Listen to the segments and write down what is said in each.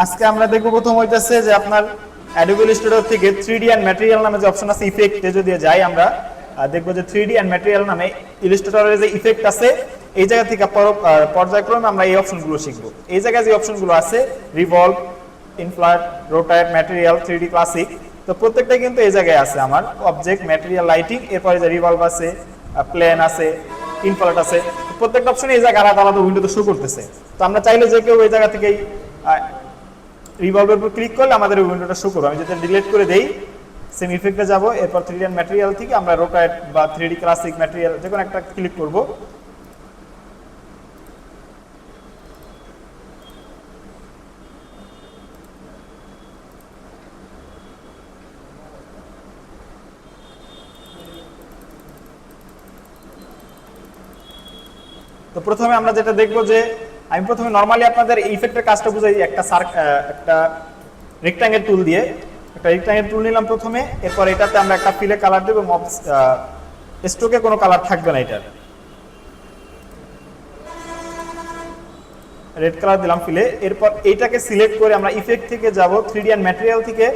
আজকে আমরা দেখব প্রথম হইতাছে যে আপনার Adobe Illustrator থেকে 3D and Material নামে যে অপশন আছে ইফেক্টে যদি যাই আমরা দেখব যে 3D and Material নামে ইলাস্ট্রেটরের যে ইফেক্ট আছে এই জায়গা থেকে পর্যায়ক্রমে আমরা এই অপশনগুলো শিখব। এই জায়গায় যে অপশনগুলো আছে revolve, inflate, rotate, material, 3D classic, তো প্রত্যেকটা কিন্তু এই জায়গায় আছে আমার অবজেক্ট, ম্যাটেরিয়াল, লাইটিং, এরপরে যে রিভলভ আছে, প্লেন আছে, ইনফ্লাট আছে, প্রত্যেকটা অপশন এই জায়গায় আলাদা আলাদা উইন্ডোতে শো করতেছে। তো আমরা চাইলে যে কেউ এই জায়গা থেকেই রিভলভের উপর ক্লিক করলে আমাদের উইন্ডোটা শো করবে। আমি যদি ডিলিট করে দেই সেম ইফেক্টে যাব, এরপর 3D এন্ড ম্যাটেরিয়াল থেকে আমরা রোটেট বা 3D ক্লাসিক, ম্যাটেরিয়াল যে কোনো একটা ক্লিক করব। তো প্রথমে আমরা যেটা দেখব যে আমি প্রথমে নরমালি আপনাদের এই ইফেক্টের কাজটা বুঝাই। একটা রেক্ট্যাঙ্গেল টুল দিয়ে একটা রেক্ট্যাঙ্গেল টুল নিলাম প্রথমে, এরপর এটাতে আমরা একটা ফিলে কালার দেব এবং স্ট্রোকে কোনো কালার থাকবে না, এটার রেড কালার দিলাম ফিলে। এরপর এইটাকে সিলেক্ট করে আমরা ইফেক্ট থেকে যাব 3D এন্ড ম্যাটেরিয়াল থেকে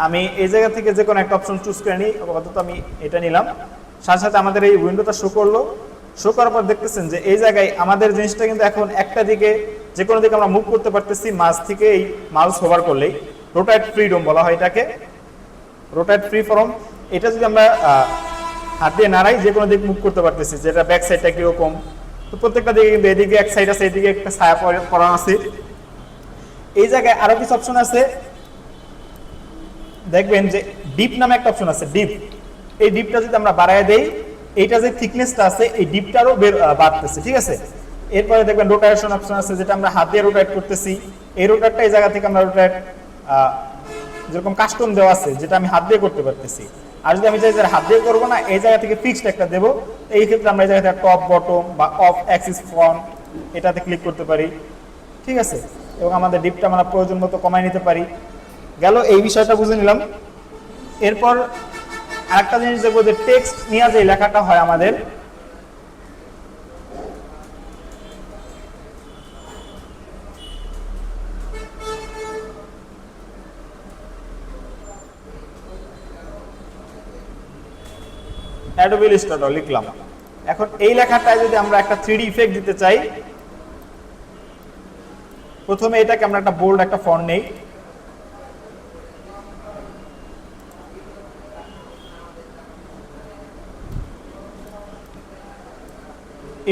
আমি এই জায়গা থেকে যে কোনো একটা অপশন চুজ করে নিই। আপাতত আমি এটা নিলাম, সাথে সাথে আমাদের এই উইন্ডোটা শো করলো। শো করার পর দেখতেছেন যে এই জায়গায় আমাদের জিনিসটা কিন্তু এখন একটা দিকে যে কোনো দিকে আমরা মুভ করতে পারতেছি মাউস থেকে। এই মাউস হোভার করলেই রোটেট ফ্রিডম বলা হয় এটাকে, রোটেট ফ্রি ফর্ম। এটা যদি আমরা হাত দিয়ে নাড়াই যে কোনো দিকে মুভ করতে পারতেছি, যেটা ব্যাক সাইডটা কিরকম। তো প্রত্যেকটা দিকে কিন্তু এদিকে এক সাইড আছে, এদিকে একটা ছায়া পড়া আছে। এই জায়গায় আরো কিছু অপশন আছে, দেখবেন যে ডিপ নামে একটা অপশন আছে, ডিপ। এই ডিপটা যদি আমরা বাড়ায় দেই এইটা যে থিকনেসটা আছে এই ডিপটারও বাড়তেছে, ঠিক আছে। এরপরে দেখবেন রোটেশন অপশন আছে, যেটা আমরা হাত দিয়ে রোটেট করতেছি। এই রোটেটটা এই জায়গা থেকে আমরা রোটেট যেরকম কাস্টম দেওয়া আছে যেটা আমি হাত দিয়ে করতে পারতেছি। আর যদি আমি চাই যে হাত দিয়ে করবো না, এই জায়গা থেকে ফিক্সড একটা দেবো, এই ক্ষেত্রে আমরা এই জায়গা থেকে টপ, বটম বা অফ অ্যাক্সিস ফ্রন্ট এটাতে ক্লিক করতে পারি, ঠিক আছে। এবং আমাদের ডিপটা আমরা প্রয়োজন মতো কমায় নিতে পারি। গেল, এই বিষয়টা বুঝে নিলাম। এরপর আরেকটা জিনিস দেখবো যে টেক্সট নিয়ে যে লেখাটা হয় আমাদের, Adobe Illustrator লিখলাম। এখন এই লেখাটায় যদি আমরা একটা 3D ইফেক্ট দিতে চাই, প্রথমে এটাকে আমরা একটা বোল্ড একটা ফন্ট নেই,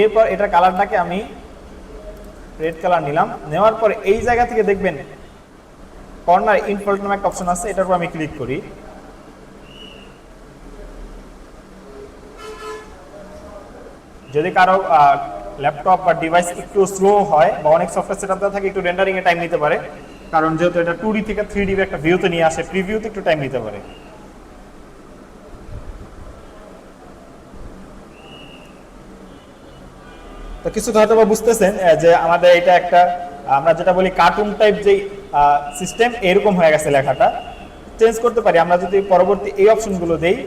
এরপর এটা কালারটাকে আমি রেড কালার নিলাম। নেওয়ার পরে এই জায়গা থেকে দেখবেন কর্নার ইনফল্ট নামে একটা অপশন আছে, এটার উপর আমি ক্লিক করি। যদি কারো ল্যাপটপ বা ডিভাইস একটু স্লো হয় বা অনেক সফটওয়্যার সেটআপ থাকে, একটু রেন্ডারিং এ টাইম নিতে পারে, কারণ যেহেতু এটা 2D থেকে 3D একটা ভিউতে নিয়ে আসে, প্রিভিউতে একটু টাইম নিতে পারে। তো কিছু হয়তো বা বুঝতেছেন যে আমাদের এটা একটা আমরা যেটা বলি কার্টুন টাইপ যে সিস্টেম, এরকম হয়ে গেছে। লেখাটা চেঞ্জ করতে পারি আমরা যদি পরবর্তী এই অপশনগুলো দেই।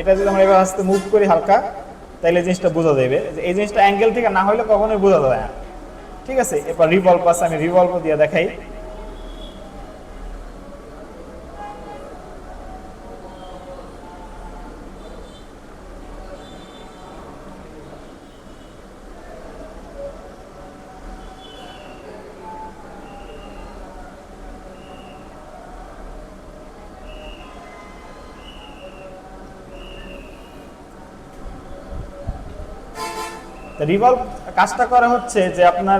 এটা যদি আমরা এবার আস্তে মুভ করি হালকা, তাইলে জিনিসটা বোঝা যাবে। এই জিনিসটা অ্যাঙ্গেল থেকে না হলে কখনোই বোঝা যায় না, ঠিক আছে। এরপর রিভলভ আছে, আমি রিভলভ দিয়ে দেখাই। রিভলভ কাজটা করা হচ্ছে যে আপনার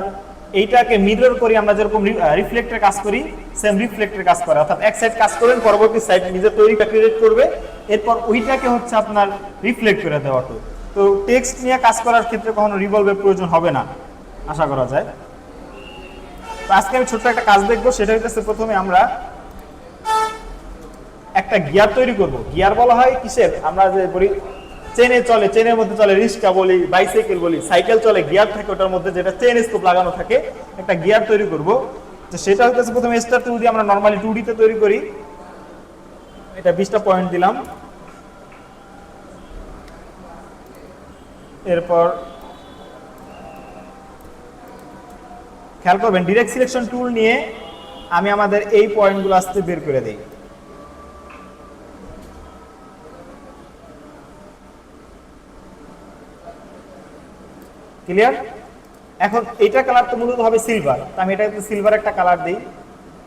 এইটাকে মিরর করি আমরা, যেরকম রিফ্লেক্টের কাজ করি সেম রিফ্লেক্টের কাজ করে, অর্থাৎ এক সাইড কাজ করবেন, পরবর্তী সাইড নিজে তৈরিটা ক্রিয়েট করবে, এরপর ওইটাকে হচ্ছে আপনার রিফ্লেক্ট করে দেওয়া। তো টেক্সট নিয়ে কাজ করার ক্ষেত্রে কখনো রিভলভের প্রয়োজন হবে না, আশা করা যায়। তো আজকে আমি ছোট্ট একটা কাজ দেখবো, সেটা হচ্ছে প্রথমে আমরা একটা গিয়ার তৈরি করব। গিয়ার বলা হয় কিসের, আমরা যে বলি চেনে চলে, চেনের মধ্যে চলে, রিক্সা বলি, বাইসাইকেল বলি, সাইকেল চলে, গিয়ার থাকে ওটার মধ্যে, যেটা চেন স্কোপ লাগানো থাকে। একটা গিয়ার তৈরি করব, তো সেটা হচ্ছে প্রথমে স্টার টুল দিয়ে আমরা নরমালি 2D তে তৈরি করি। এটা 20টা পয়েন্ট দিলাম। এরপর খেয়াল করবেন ডিরেক্ট সিলেকশন টুল নিয়ে আমি আমাদের এই পয়েন্টগুলো আস্তে বের করে দিই। ক্লিয়ার? এখন এটা কালার তো মূলত হবে সিলভার, তো আমি এটা সিলভার একটা কালার দিই।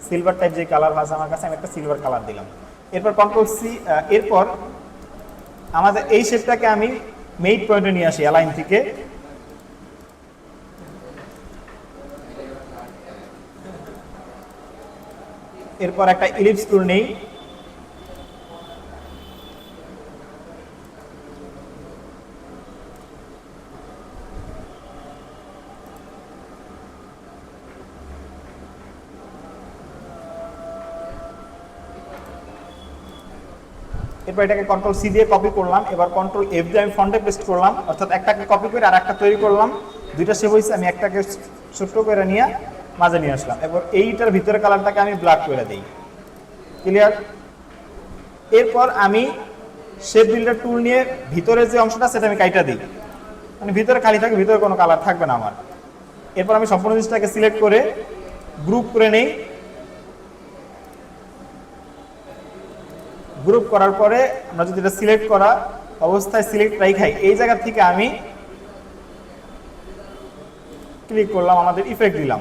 সিলভার টাইপ যে কালার আছে আমার কাছে, আমি একটা সিলভার কালার দিলাম। এরপর কন্ট্রোল সি। এরপর আমাদের এই শেপটাকে আমি মেইড পয়েন্টে নিয়ে আসি অ্যালাইন থেকে। এরপর একটা ইলিপস টুল নেই। এরপর এটাকে কন্ট্রোল সি দিয়ে কপি করলাম। এবার কন্ট্রোল এফ দিয়ে আমি ফ্রন্টে পেস্ট করলাম, অর্থাৎ একটাকে কপি করে আর একটা তৈরি করলাম। দুইটা শেপ হয়েছে, আমি একটাকে ছোট্ট করে নিয়ে মাঝে নিয়ে আসলাম। এবার এইটার ভিতরে কালারটাকে আমি ব্ল্যাক করে দিই। ক্লিয়ার? এরপর আমি শেপ বিল্ডার টুল নিয়ে ভিতরে যে অংশটা সেটা আমি কাইটা দিই, মানে ভিতরে খালি থাকে, ভিতরে কোনো কালার থাকবে না আমার। এরপর আমি সম্পূর্ণ জিনিসটাকে সিলেক্ট করে গ্রুপ করে নেই। গ্রুপ করার পরে আমরা যদি এটা সিলেক্ট করা অবস্থায় সিলেক্ট রাখাই, এই জায়গা থেকে আমি ক্লিক করলাম, আমাদের ইফেক্ট দিলাম।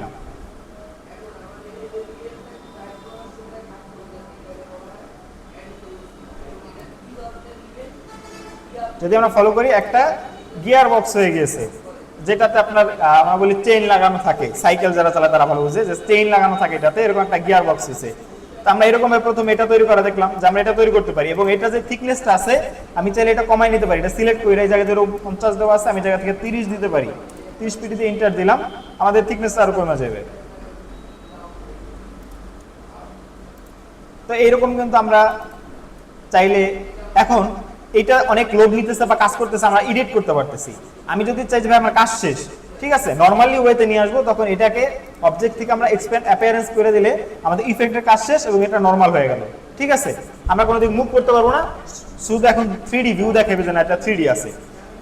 যদি আমরা ফলো করি, একটা গিয়ার বক্স হয়ে গেছে, যেটাতে আপনার আমরা বলি চেইন লাগানো থাকে। সাইকেল যারা চালায় তারা ভালো বুঝে যে চেইন লাগানো থাকে, এটাতে এরকম একটা গিয়ার বক্স হয়েছে। তো আমরা এরকম প্রথমে এটা তৈরি করা দেখলাম যে আমরা এটা তৈরি করতে পারি, এবং এটা যে থিকনেসটা আছে আমি চাইলে এটা কমাই নিতে পারি। এটা সিলেক্ট করে এই জায়গায় ধরো 50 দেওয়া আছে, আমি জায়গা থেকে 30 দিতে পারি। 30 পিটি দিয়ে এন্টার দিলাম, আমাদের থিকনেসটা আরো কমে যাবে। তো এইরকম কিন্তু আমরা চাইলে, এখন এটা অনেক লোড নিতেছে বা কাজ করতেছে, আমরা এডিট করতে পারতেছি। আমি যদি চাই যে ভাই আমার কাজ শেষ, ঠিক আছে, নরমালি ওয়েতে নিয়ে আসবো, তখন এটাকে অবজেক্ট থেকে আমরা এক্সপ্যান্ড অ্যাপিয়ারেন্স করে দিলে আমাদের ইফেক্টের কাজ শেষ এবং এটা নরমাল হয়ে গেল। ঠিক আছে, আমরা কোনোদিন মুভ করতে পারবো না, শুধু এখন 3D ভিউ দেখাবে যে না এটা 3D আছে।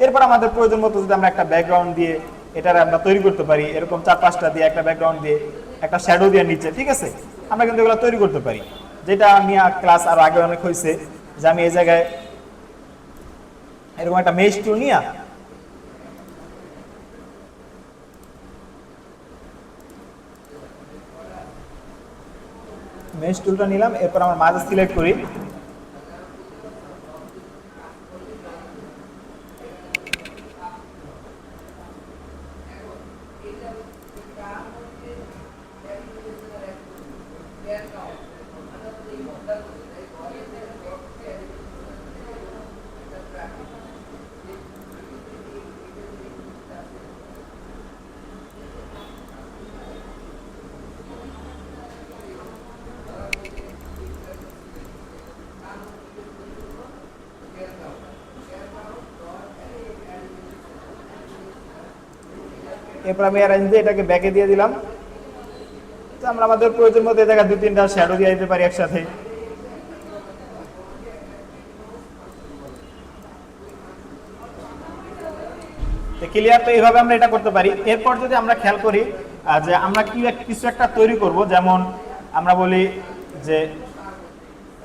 এরপর আমাদের প্রয়োজন মতো যদি আমরা একটা ব্যাকগ্রাউন্ড দিয়ে এটার আমরা তৈরি করতে পারি, এরকম 4-5টা দিয়ে একটা ব্যাকগ্রাউন্ড দিয়ে একটা শ্যাডো দিয়ে নিচে, ঠিক আছে, আমরা কিন্তু এগুলো তৈরি করতে পারি। যেটা আমি ক্লাস আর আগে অনেক হয়েছে যে আমি এই জায়গায় এরকম একটা মেশ টুল নিয়ে মেশ টুলটা নিলাম। এরপর আমার মাঝে সিলেক্ট করি, এরপর আমি অ্যারেঞ্জ দিয়ে এটাকে ব্যাকে দিয়ে দিলাম। তো আমরা আমাদের প্রয়োজন মতো জায়গায় 2-3টা শ্যাডো দিয়ে দিতে পারি একসাথে। ক্লিয়ার? তো এইভাবে আমরা এটা করতে পারি। এরপর যদি আমরা খেয়াল করি যে আমরা কিছু একটা তৈরি করব, যেমন আমরা বলি যে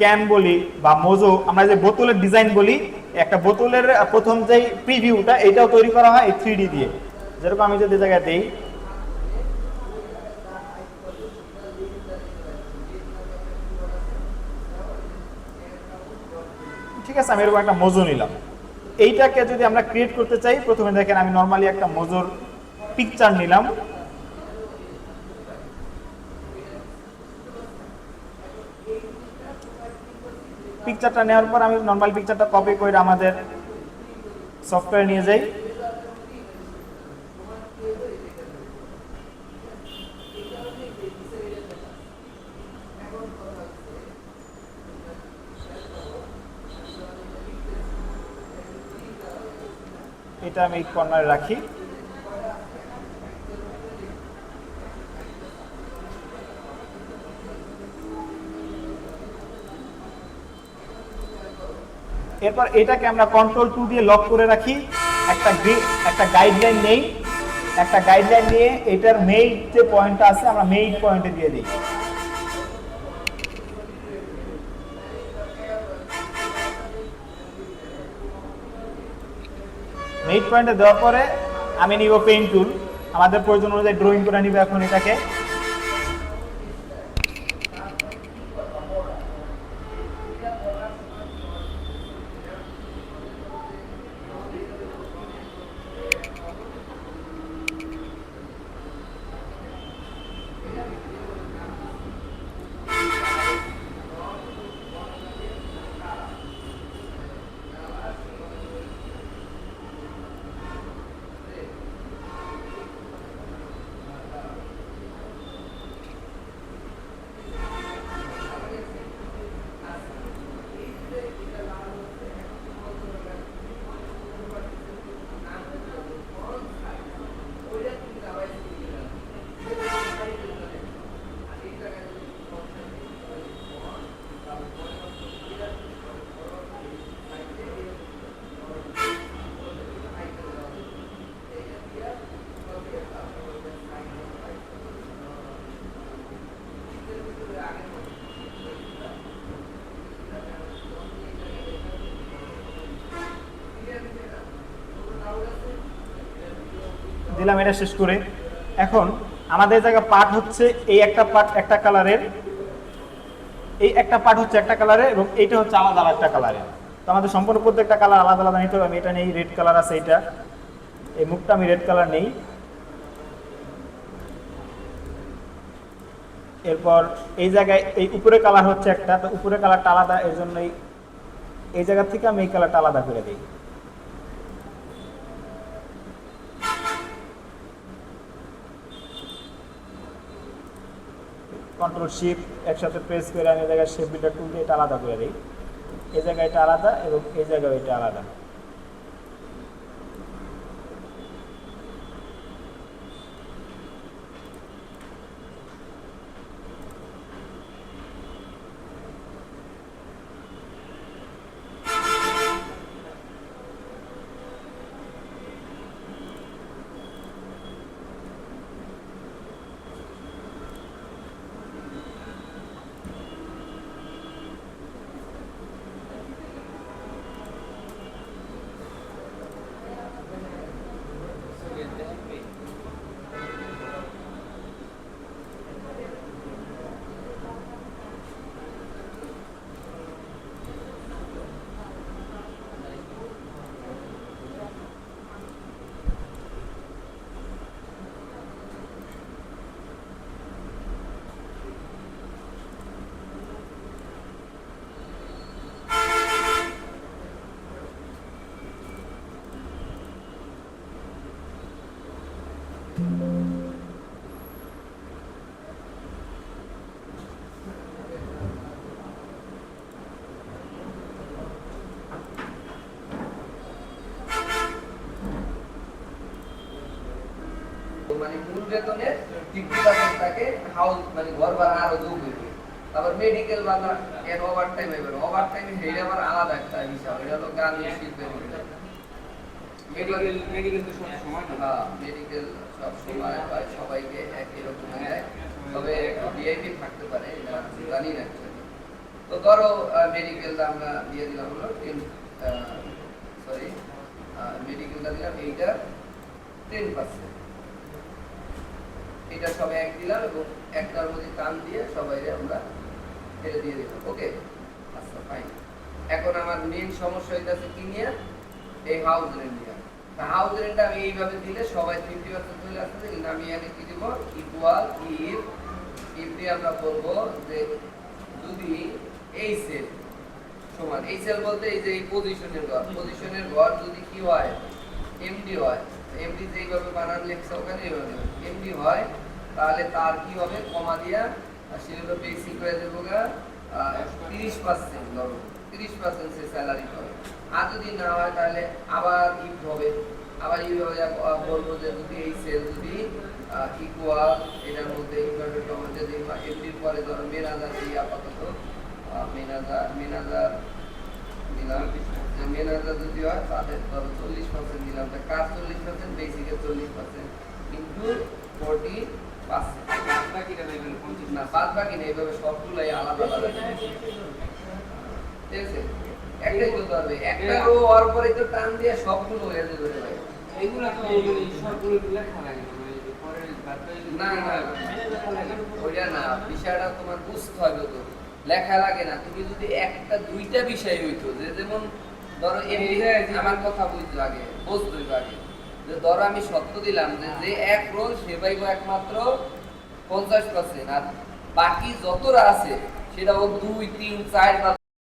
ক্যান বলি বা মোজো, আমরা যে বোতলের ডিজাইন বলি, একটা বোতলের প্রথম যে প্রিভিউটা এটাও তৈরি করা হয় এই 3D দিয়ে। যেরকম আমি যদি জায়গায় দেই, ঠিক আছে, আমি এরকম একটা মোজো নিলাম। এইটাকে যদি আমরা ক্রিয়েট করতে চাই, প্রথমে দেখেন আমি নরমালি একটা মোজোর পিকচার নিলাম। পিকচারটা নেওয়ার পর আমি নরমাল পিকচারটা কপি করে আমাদের সফটওয়্যারে নিয়ে যাই। এটা আমি কর্নারে রাখি। এরপর এটাকে আমরা কন্ট্রোল 2 দিয়ে লক করে রাখি, একটা গাইডলাইন নেই, একটা গাইডলাইন নিয়ে এটার মেইন যে পয়েন্টটা আছে আমরা মেইন পয়েন্টে দিয়ে দিই। মেইন পয়েন্টে দেওয়ার পরে আমি নিব পেইন্ট টুল, আমাদের প্রয়োজন অনুযায়ী ড্রয়িং করে নিব এখন এটাকে। দিলাম এটা শেষ করে। এখন আমাদের জায়গা পার্ট হচ্ছে এই একটা পার্ট একটা কালারের, এই একটা পার্ট হচ্ছে একটা কালারের এবং এইটা হচ্ছে আলাদা একটা কালারের। তো আমাদের সম্পূর্ণ প্রত্যেকটা কালার আলাদা আলাদা নিতে হবে। আমি এটা নেই, রেড কালার আছে এইটা, এই মুখটা আমি রেড কালার নেই। এরপর এই জায়গায় এই উপরে কালার হচ্ছে একটা, তো উপরে কালারটা আলাদা, এর জন্যই এই জায়গা থেকে আমি এই কালারটা আলাদা করে দিই। কন্ট্রোল শিফট একসাথে প্রেস করে আমি এই জায়গায় শেপ বিল্ডার টুল দিয়ে এটা আলাদা করে দিই। এই জায়গায় এটা আলাদা এবং এই জায়গায় এটা আলাদা। মানে মূল বেতনের 50% থাকে হাউস মানে ঘর ভাড়া আরো যোগ হইবে। তারপর মেডিকেল ভাড়া এর ওভারটাইম হইবে, ওভারটাইমে হেইটা আবার আলাদা একটা হিসাব, এটা হলো গান শিল্পের মেডিকেল তো সব সমান না, মেডিকেল সব সময় হয়, সবাইকে একই রকম দেয়, তবে ভিআইপি থাকতে পারে, এটা জানি না। তো ধরো মেডিকেলটা আমরা দিয়ে দিলাম হলো মেডিকেলটা দিলাম এইটা 10%, এটা সবাই এক দিলাম এবং একটার মধ্যে টান দিয়ে সবাই আমরা এটা দিয়ে দিলাম। ওকে, আচ্ছা ফাইন। এখন আমার মেইন সমস্যা হইতাছে কি নিয়ে, এই হাউস রেন্ট নিয়ে। তা হাউস রেন্টটা আমি এইভাবে দিলে সবাই 50% চলে আসছে, কিন্তু আমি এখানে কি দিব, ইকুয়াল ইফ দিয়ে আমরা বলবো যে যদি এই সেল সমান, এই সেল বলতে এই যে এই পজিশনের ঘর যদি কি হয়, এমডি হয়, এমডি যেইভাবে বানান লেখছে ওখানে এইভাবে এমডি হয়, তাহলে তার কি হবে, কমা দিয়া সেগুলো বেসিক হয়ে যাবো 30%, ধরো 30% সে স্যালারি পাবে। আর যদি না হয় তাহলে আবার ইফ হবে, আবার এইভাবে বলবো যে যদি এই সেল যদি ইকুয়াল এটার মধ্যে ইনভার্টেড কমাতে দিই বা এমডির পরে ধরো ম্যানেজার দিই, আপাতত ম্যানেজার দিলাম ম্যানেজার যদি হয় তাদের ধরো 40% দিলাম, তা কার 40%, বেসিকের 40%, কিন্তু 40% বাকিটা নেবেন 50 না, বাদ বাকি নেই, এইভাবে সবগুলাই আলাদা আলাদা ঠিক আছে? একটাই করতে হবে, একটা রো হওয়ার পরে তো টান দিয়ে সবগুলো হয়ে যাবে ভাই। এইগুলা তো সবগুলো লেখা লাগে না, মানে পরের বাদটা না না ওইটা না, বিষয়টা তোমার বুঝতে হবে তো, লেখা লাগে না। তুমি যদি একটা দুইটা বিষয় হইতো, যে যেমন ধরো এমনি আমার কথা বুঝতে আগে বুঝতে আগে, যে ধরো আমি সত্য দিলাম যে যে এক রোল সে পাইব একমাত্র 50%, আর বাকি যতটা আছে সেটা ও 2, 3, 4 বা